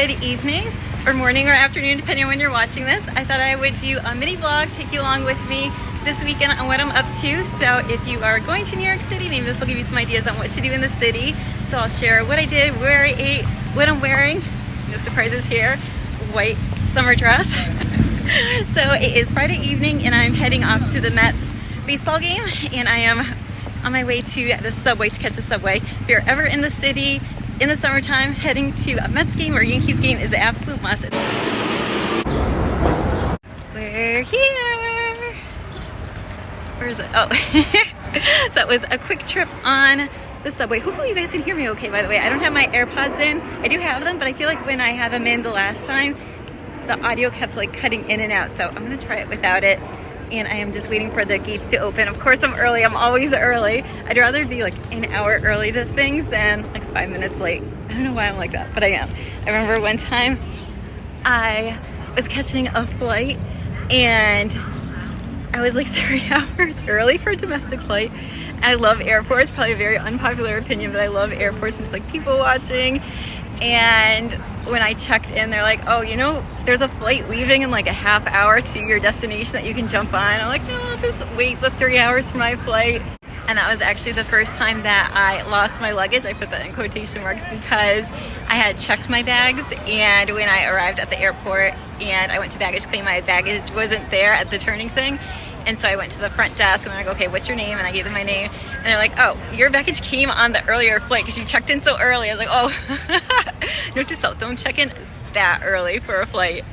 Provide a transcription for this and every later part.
good evening or morning or afternoon, depending on when you're watching this. I thought I would do a mini vlog, take you along with me this weekend on what I'm up to. So if you are going to New York City, maybe this will give you some ideas on what to do in the city. So I'll share what I did, where I ate, what I'm wearing. No surprises here. White summer dress. So it is Friday evening and I'm heading off to the Mets baseball game, and I am on my way to the subway to catch a subway. If you're ever in the city in the summertime, heading to a Mets game or Yankees game is an absolute must. We're here. Where is it? Oh. So that was a quick trip on the subway. Hopefully you guys can hear me okay, by the way. I don't have my AirPods in. I do have them, but I feel like when I had them in the last time, the audio kept like cutting in and out. So I'm gonna try it without it. And I am just waiting for the gates to open. Of course I'm early, I'm always early. I'd rather be like an hour early to things than like 5 minutes late. I don't know why I'm like that, but I am. I remember one time I was catching a flight and I was like 3 hours early for a domestic flight. I love airports, probably a very unpopular opinion, but I love airports. It's like people watching. And when I checked in, they're like, oh, you know, there's a flight leaving in like a half hour to your destination that you can jump on. I'm like, no, I'll just wait the 3 hours for my flight. And that was actually the first time that I lost my luggage. I put that in quotation marks because I had checked my bags, and when I arrived at the airport and I went to baggage claim, my baggage wasn't there at the turning thing. And so I went to the front desk and they're like, okay, what's your name? And I gave them my name. And they're like, oh, your baggage came on the earlier flight because you checked in so early. I was like, oh, note to self, don't check in that early for a flight.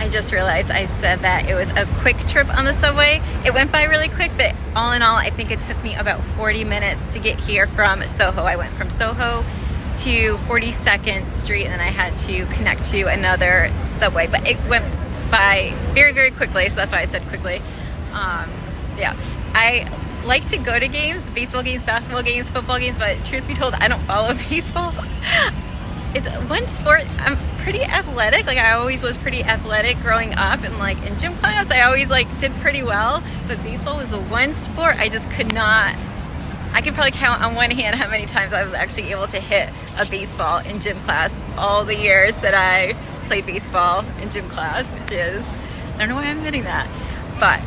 I just realized I said that it was a quick trip on the subway. It went by really quick, but all in all, I think it took me about 40 minutes to get here from Soho. I went from Soho to 42nd Street, and then I had to connect to another subway. But it went by very, very quickly, so that's why I said quickly. Yeah, I like to go to games, baseball games, basketball games, football games, but truth be told, I don't follow baseball. It's one sport. I'm pretty athletic. Like I always was pretty athletic growing up, and like in gym class, I always like did pretty well. But baseball was the one sport I just could not. I could probably count on one hand how many times I was actually able to hit a baseball in gym class all the years that I played baseball in gym class, which is, I don't know why I'm admitting that, but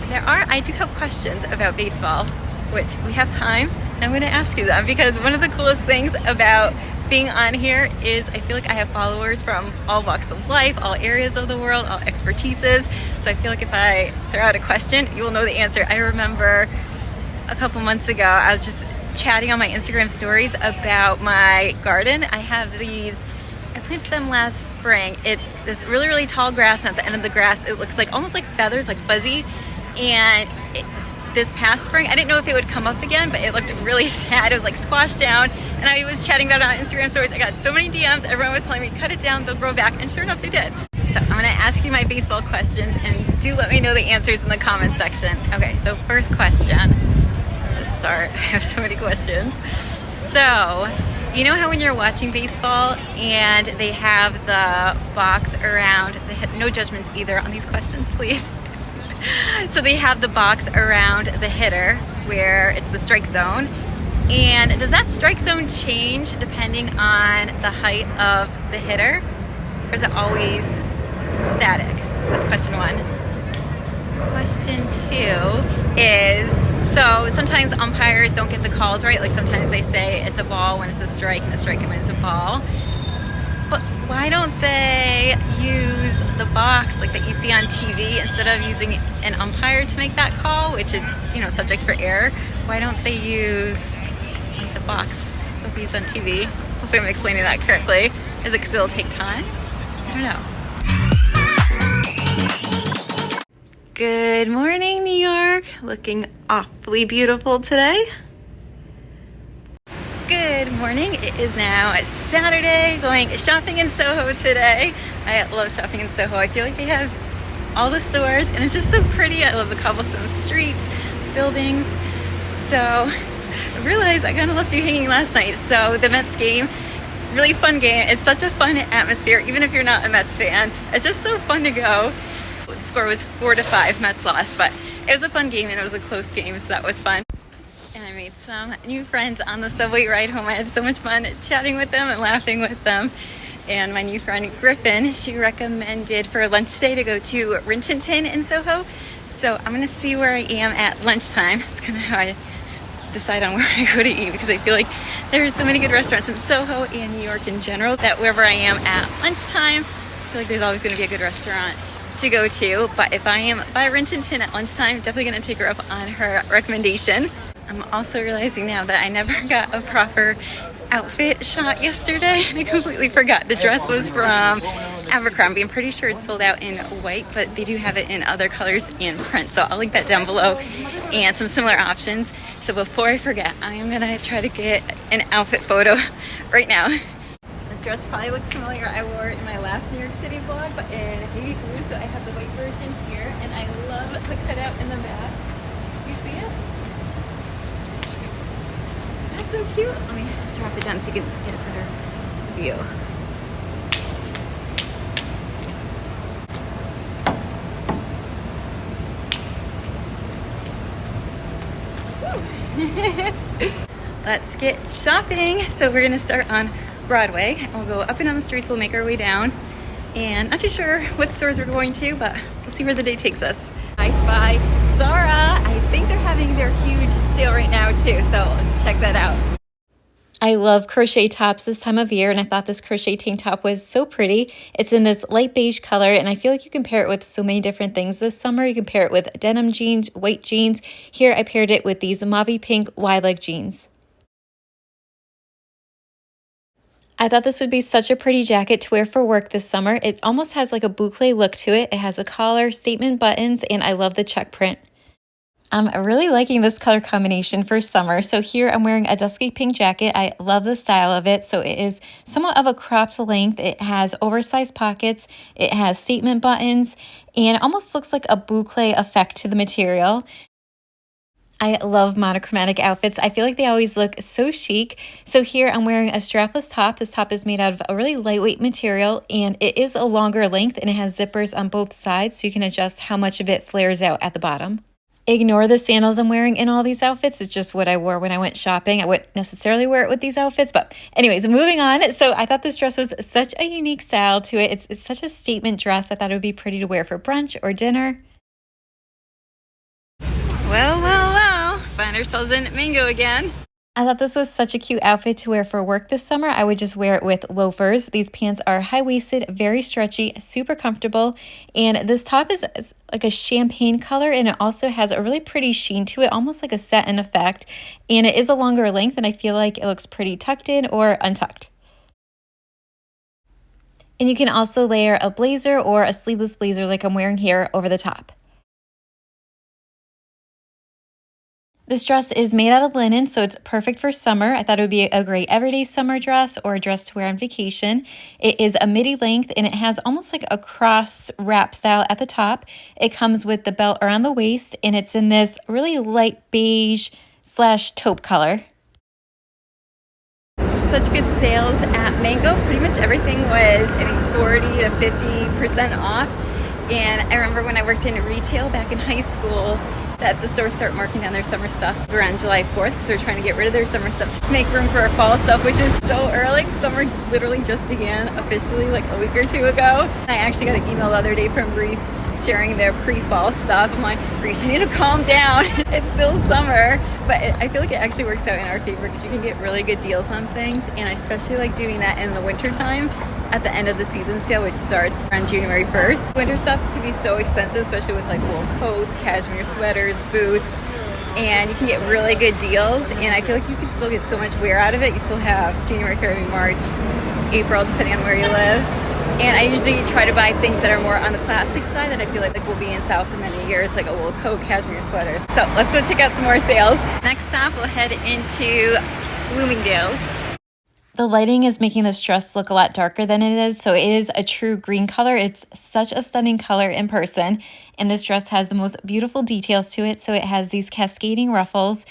I do have questions about baseball, which we have time, and I'm going to ask you them, because one of the coolest things about being on here is I feel like I have followers from all walks of life, all areas of the world, all expertises. So I feel like if I throw out a question, you will know the answer. I remember a couple months ago, I was just chatting on my Instagram stories about my garden. I have these, I planted them last spring. It's this really, really tall grass, and at the end of the grass, it looks like almost like feathers, like fuzzy. And this past spring, I didn't know if it would come up again, but it looked really sad. It was like squashed down, and I was chatting about it on Instagram stories. I got so many DMs. Everyone was telling me, cut it down, they'll grow back, and sure enough, they did. So I'm gonna ask you my baseball questions, and do let me know the answers in the comments section. Okay, so first question. Let's start. I have so many questions. So, you know how when you're watching baseball and they have the box around the hit, no judgments either on these questions, please. So they have the box around the hitter where it's the strike zone. And does that strike zone change depending on the height of the hitter? Or is it always static? That's question one. Question two is, so sometimes umpires don't get the calls right. Like sometimes they say it's a ball when it's a strike and a strike when it's a ball. But why don't they use the box like that you see on TV instead of using an umpire to make that call, which is, you know, subject for error? Why don't they use like the box that they use on TV? Hopefully I'm explaining that correctly. Is it because it'll take time? I don't know. Good morning, New York. Looking awfully beautiful today. Good morning. It is now Saturday, going shopping in Soho today. I love shopping in Soho. I feel like they have all the stores and it's just so pretty. I love the cobblestone streets, buildings. So I realized I kind of left you hanging last night. So the Mets game, really fun game. It's such a fun atmosphere, even if you're not a Mets fan. It's just so fun to go. The score was 4-5, Mets lost, but it was a fun game and it was a close game, so that was fun. And I made some new friends on the subway ride home. I had so much fun chatting with them and laughing with them. and my new friend Griffin, she recommended for lunch today to go to Rin Tin Tin in Soho. So I'm gonna see where I am at lunchtime. It's kind of how I decide on where I go to eat, because I feel like there are so many good restaurants in Soho and New York in general that wherever I am at lunchtime, I feel like there's always gonna be a good restaurant to go to. But if I am by Rin Tin Tin at lunchtime, definitely gonna take her up on her recommendation. I'm also realizing now that I never got a proper outfit shot yesterday. I completely forgot. The dress was from Abercrombie. I'm pretty sure it's sold out in white, but they do have it in other colors and print. So I'll link that down below and some similar options. So before I forget, I am gonna try to get an outfit photo right now. This dress probably looks familiar. I wore it in my last New York City vlog, but in navy blue. So I have the white version here, and I love the cutout in the back. You see it? That's so cute. Let me drop it down so you can get a better view. Let's get shopping. So we're gonna start on Broadway, and we'll go up and down the streets. We'll make our way down, and not too sure what stores we're going to, but we'll see where the day takes us. I spy Zara. I think they're having their huge sale right now too, so let's check that out. I love crochet tops this time of year, and I thought this crochet tank top was so pretty. It's in this light beige color, and I feel like you can pair it with so many different things this summer. You can pair it with denim jeans, white jeans. Here I paired it with these mauve pink wide leg jeans. I thought this would be such a pretty jacket to wear for work this summer. It almost has like a boucle look to it. It has a collar, statement buttons, and I love the check print. I'm really liking this color combination for summer. So here I'm wearing a dusky pink jacket. I love the style of it. So it is somewhat of a cropped length. It has oversized pockets. It has statement buttons, and it almost looks like a boucle effect to the material. I love monochromatic outfits. I feel like they always look so chic. So here I'm wearing a strapless top. This top is made out of a really lightweight material, and it is a longer length, and it has zippers on both sides, so you can adjust how much of it flares out at the bottom. Ignore the sandals I'm wearing in all these outfits. It's just what I wore when I went shopping. I wouldn't necessarily wear it with these outfits, but anyways, moving on. So I thought this dress was such a unique style to it. It's such a statement dress. I thought it would be pretty to wear for brunch or dinner. Well, find ourselves in Mango again. I thought this was such a cute outfit to wear for work this summer. I would just wear it with loafers. These pants are high-waisted, very stretchy, super comfortable. And this top is like a champagne color, and it also has a really pretty sheen to it, almost like a satin effect. And it is a longer length, and I feel like it looks pretty tucked in or untucked. And you can also layer a blazer or a sleeveless blazer like I'm wearing here over the top. This dress is made out of linen, so it's perfect for summer. I thought it would be a great everyday summer dress or a dress to wear on vacation. It is a midi length, and it has almost like a cross wrap style at the top. It comes with the belt around the waist, and it's in this really light beige / taupe color. Such good sales at Mango. Pretty much everything was, I think, 40 to 50% off. And I remember when I worked in retail back in high school, that the stores start marking down their summer stuff around July 4th, because they're trying to get rid of their summer stuff to make room for our fall stuff, which is so early. Summer literally just began officially like a week or two ago. I actually got an email the other day from Greece sharing their pre-fall stuff. I'm like, Greece, you need to calm down. It's still summer. But I feel like it actually works out in our favor, because you can get really good deals on things, and I especially like doing that in the winter time at the end of the season sale, which starts on January 1st. Winter stuff can be so expensive, especially with like wool coats, cashmere sweaters, boots, and you can get really good deals, and I feel like you can still get so much wear out of it. You still have January, February, March, April, depending on where you live. And I usually try to buy things that are more on the classic side that I feel like will be in style for many years, like a wool coat, cashmere sweaters. So let's go check out some more sales. Next stop, we'll head into Bloomingdale's. The lighting is making this dress look a lot darker than it is, so it is a true green color. It's such a stunning color in person, and this dress has the most beautiful details to it. So it has these cascading ruffles,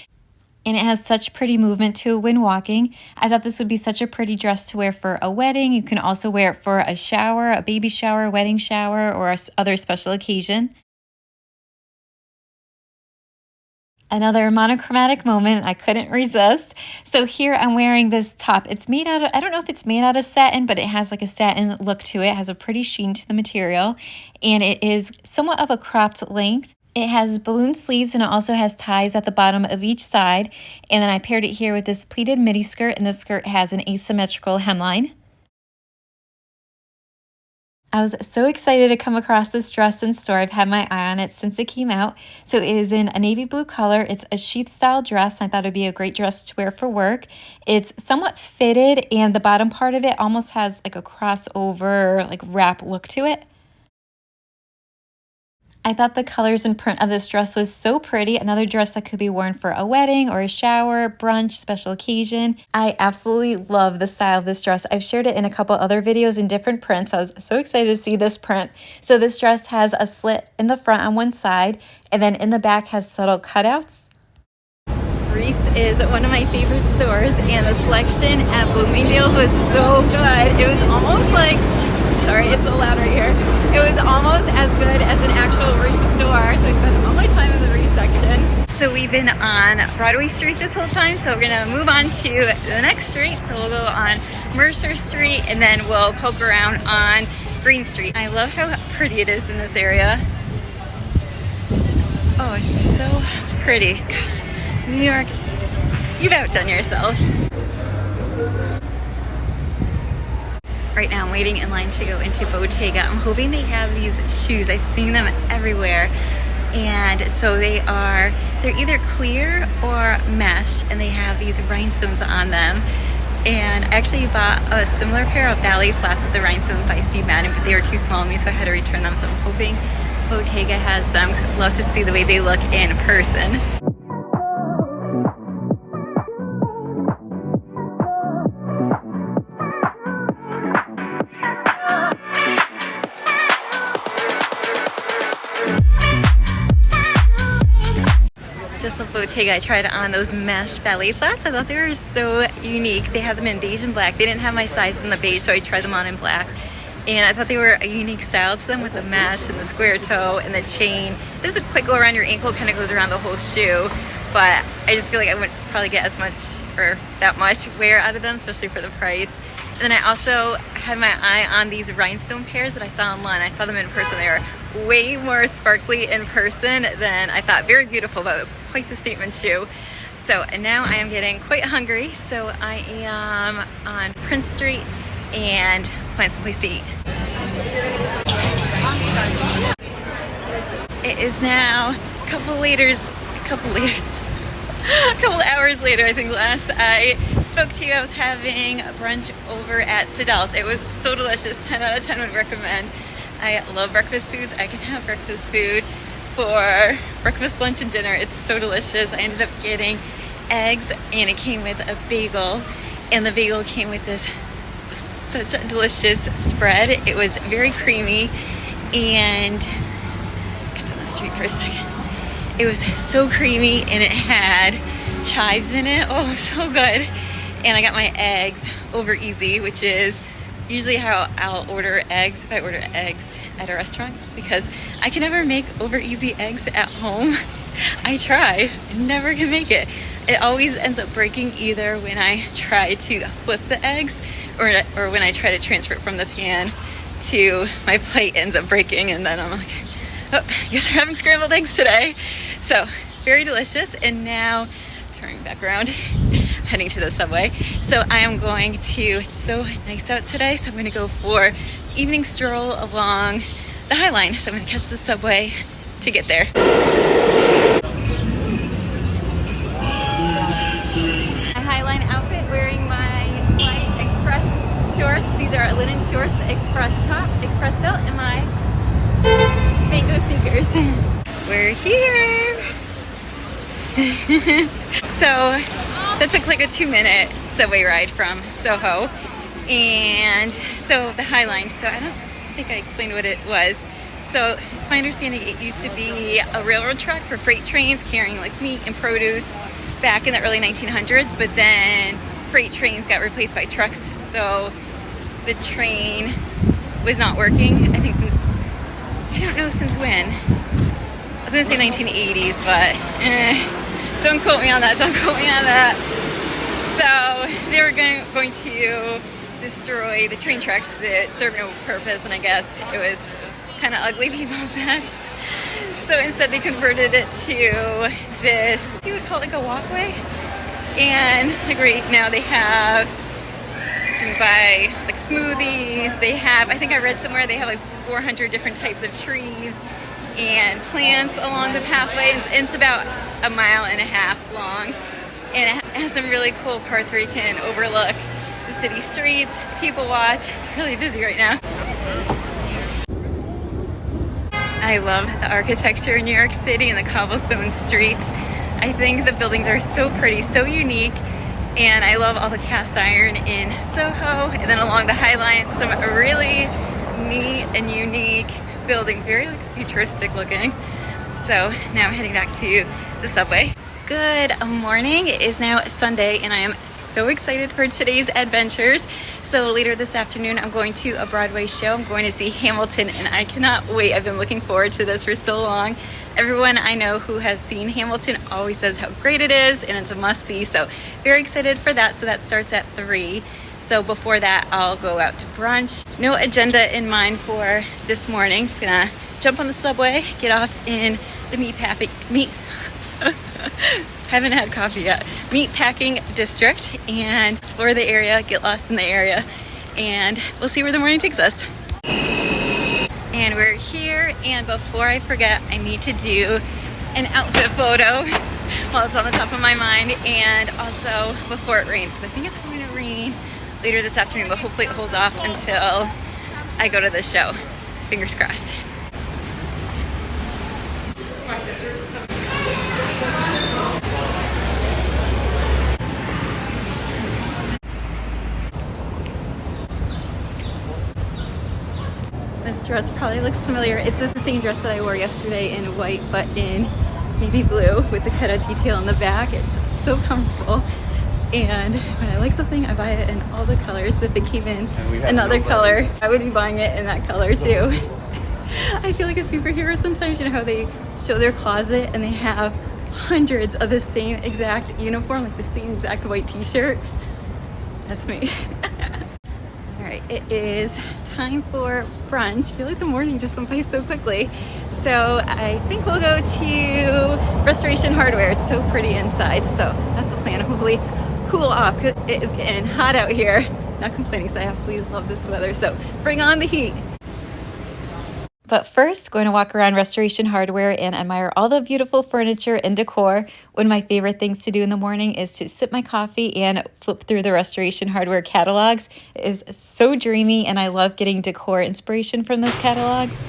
and it has such pretty movement to it when walking. I thought this would be such a pretty dress to wear for a wedding. You can also wear it for a shower, a baby shower, wedding shower, or other special occasion. Another monochromatic moment. I couldn't resist. So here I'm wearing this top. It's made out of, I don't know if it's made out of satin, but it has like a satin look to it. It has a pretty sheen to the material, and it is somewhat of a cropped length. It has balloon sleeves, and it also has ties at the bottom of each side. And then I paired it here with this pleated midi skirt, and the skirt has an asymmetrical hemline. I was so excited to come across this dress in store. I've had my eye on it since it came out. So it is in a navy blue color. It's a sheath style dress. I thought it'd be a great dress to wear for work. It's somewhat fitted, and the bottom part of it almost has like a crossover, like wrap look to it. I thought the colors and print of this dress was so pretty. Another dress that could be worn for a wedding or a shower, brunch, special occasion. I absolutely love the style of this dress. I've shared it in a couple other videos in different prints. I was so excited to see this print. So this dress has a slit in the front on one side, and then in the back has subtle cutouts. Reese is one of my favorite stores, and the selection at Bloomingdale's was so good. It was almost like, sorry, it's so loud right here. It was almost as good as an actual Reese store, so I spent all my time in the Reese section. So we've been on Broadway Street this whole time, so we're gonna move on to the next street. So we'll go on Mercer Street, and then we'll poke around on Green Street. I love how pretty it is in this area. Oh, it's so pretty. Gosh, New York, you've outdone yourself. Right now I'm waiting in line to go into Bottega. I'm hoping they have these shoes. I've seen them everywhere. And so they're either clear or mesh, and they have these rhinestones on them. And I actually bought a similar pair of ballet flats with the rhinestones by Steve Madden, but they were too small on me, so I had to return them. So I'm hoping Bottega has them. I'd love to see the way they look in person. Just love Bottega. I tried on those mesh ballet flats. I thought they were so unique. They have them in beige and black. They didn't have my size in the beige, so I tried them on in black. And I thought they were a unique style to them, with the mesh and the square toe and the chain. This would quite go around your ankle, kind of goes around the whole shoe. But I just feel like I wouldn't probably get as much or that much wear out of them, especially for the price. And then I also had my eye on these rhinestone pairs that I saw online. I saw them in person. They were way more sparkly in person than I thought. Very beautiful, but quite the statement shoe. So, and now I am getting quite hungry. So I am on Prince Street and find someplace to eat. It is now a couple hours later. I think last I spoke to you, I was having a brunch over at Sidell's. It was so delicious. 10 out of 10 would recommend. I love breakfast foods. I can have breakfast food for breakfast, lunch, and dinner. It's so delicious. I ended up getting eggs, and it came with a bagel, and the bagel came with this such a delicious spread. It was very creamy, and cut down the street for a second. It was so creamy, and it had chives in it. Oh, so good. And I got my eggs over easy, which is usually how I'll order eggs if I order eggs at a restaurant, just because I can never make over easy eggs at home. I try, never can make it. It always ends up breaking, either when I try to flip the eggs or when I try to transfer it from the pan to my plate, ends up breaking, and then I'm like, oh, I guess we're having scrambled eggs today. So very delicious. And now turning back around, heading to the subway. So I am going to, it's so nice out today, so I'm going to go for evening stroll along the High Line. So I'm going to catch the subway to get there. My High Line outfit, wearing my white express shorts. These are linen shorts, express top, express belt, and my mango sneakers. We're here. So that took like a 2-minute subway ride from Soho, and so the High Line. So I don't think I explained what it was. So it's my understanding it used to be a railroad track for freight trains carrying like meat and produce back in the early 1900s, but then freight trains got replaced by trucks. So the train was not working, I think since, I don't know since when. I was gonna say 1980s, but Don't quote me on that. Don't quote me on that. So they were going to destroy the train tracks because it served no purpose, and I guess it was kind of ugly, people said. So instead they converted it to this, you would call it like a walkway. And like right now they have, you can buy like smoothies. They have, I think I read somewhere, they have like 400 different types of trees and plants along the pathway. It's about 1.5 miles long. And it has some really cool parts where you can overlook the city streets, people watch. It's really busy right now. I love the architecture in New York City and the cobblestone streets. I think the buildings are so pretty, so unique, and I love all the cast iron in Soho, and then along the High Line, some really neat and unique buildings, very like futuristic looking. So now I'm heading back to the subway. Good morning. It is now Sunday, and I am so excited for today's adventures. So later this afternoon, I'm going to a Broadway show. I'm going to see Hamilton, and I cannot wait. I've been looking forward to this for so long. Everyone I know who has seen Hamilton always says how great it is, and it's a must-see. So very excited for that. So that starts at 3. So before that, I'll go out to brunch. No agenda in mind for this morning. Just gonna jump on the subway, get off in the haven't had coffee yet. Meatpacking district, and explore the area, get lost in the area, and we'll see where the morning takes us. And we're here, and before I forget, I need to do an outfit photo while it's on the top of my mind, and also before it rains, because I think it's going to rain later this afternoon, but hopefully it holds off until I go to the show. Fingers crossed. My sister's coming. This dress probably looks familiar. It's the same dress that I wore yesterday in white, but in navy blue with the cutout detail on the back. It's so comfortable. And when I like something, I buy it in all the colors. If it came in another color, I would be buying it in that color too. I feel like a superhero sometimes. You know how they show their closet and they have hundreds of the same exact uniform, like the same exact white t-shirt? That's me. All right, it is time for brunch. I feel like the morning just went by so quickly. So I think we'll go to Restoration Hardware. It's so pretty inside. So that's the plan. Hopefully cool off, because it is getting hot out here. Not complaining, because I absolutely love this weather. So bring on the heat. But first, going to walk around Restoration Hardware and admire all the beautiful furniture and decor. One of my favorite things to do in the morning is to sip my coffee and flip through the Restoration Hardware catalogs. It is so dreamy, and I love getting decor inspiration from those catalogs.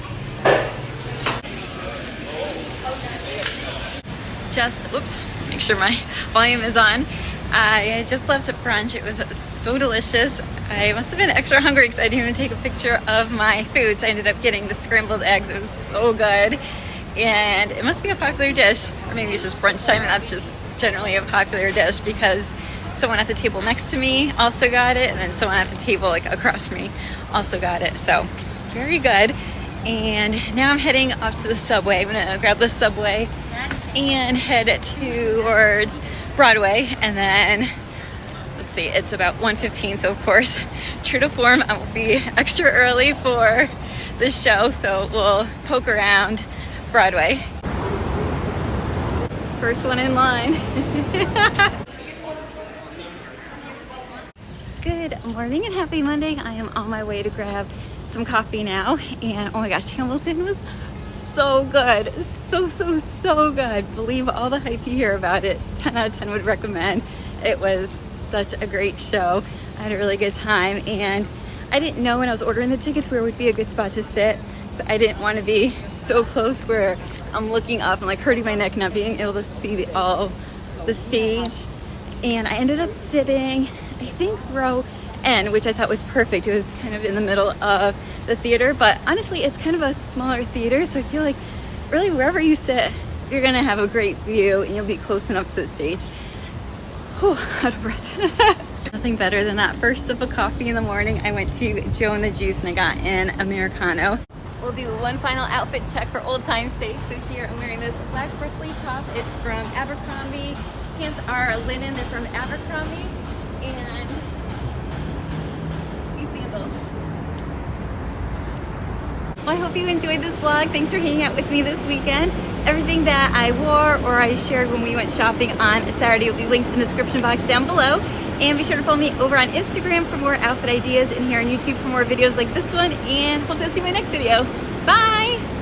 Oops, make sure my volume is on. I just left at brunch. It was so delicious. I must have been extra hungry because I didn't even take a picture of my food. So I ended up getting the scrambled eggs. It was so good. And it must be a popular dish, or maybe it's just brunch time and that's just generally a popular dish, because someone at the table next to me also got it, and then someone at the table like across from me also got it. So very good. And now I'm heading off to the subway. I'm gonna grab the subway and head towards Broadway, and then let's see, it's about 1:15, so of course, true to form, I will be extra early for the show, so we'll poke around Broadway. First one in line. Good morning and happy Monday. I am on my way to grab some coffee now, and oh my gosh, Hamilton was so good. So good. Believe all the hype you hear about it. 10 out of 10 would recommend. It was such a great show. I had a really good time, and I didn't know when I was ordering the tickets where would be a good spot to sit. So I didn't want to be so close where I'm looking up and like hurting my neck, not being able to see all the stage. And I ended up sitting, I think, row N, which I thought was perfect. It was kind of in the middle of the theater, but honestly, it's kind of a smaller theater, so I feel like really wherever you sit, you're gonna have a great view and you'll be close enough to the stage. Whew, out of breath. Nothing better than that first sip of coffee in the morning. I went to Joe and the Juice and I got an Americano. we'll do one final outfit check for old time's sake. So here I'm wearing this black ruffly top. It's from Abercrombie. Pants are linen, they're from Abercrombie. And these sandals. Well, I hope you enjoyed this vlog. Thanks for hanging out with me this weekend. Everything that I wore or I shared when we went shopping on Saturday will be linked in the description box down below. And be sure to follow me over on Instagram for more outfit ideas and here on YouTube for more videos like this one. And hope to see you in my next video. Bye!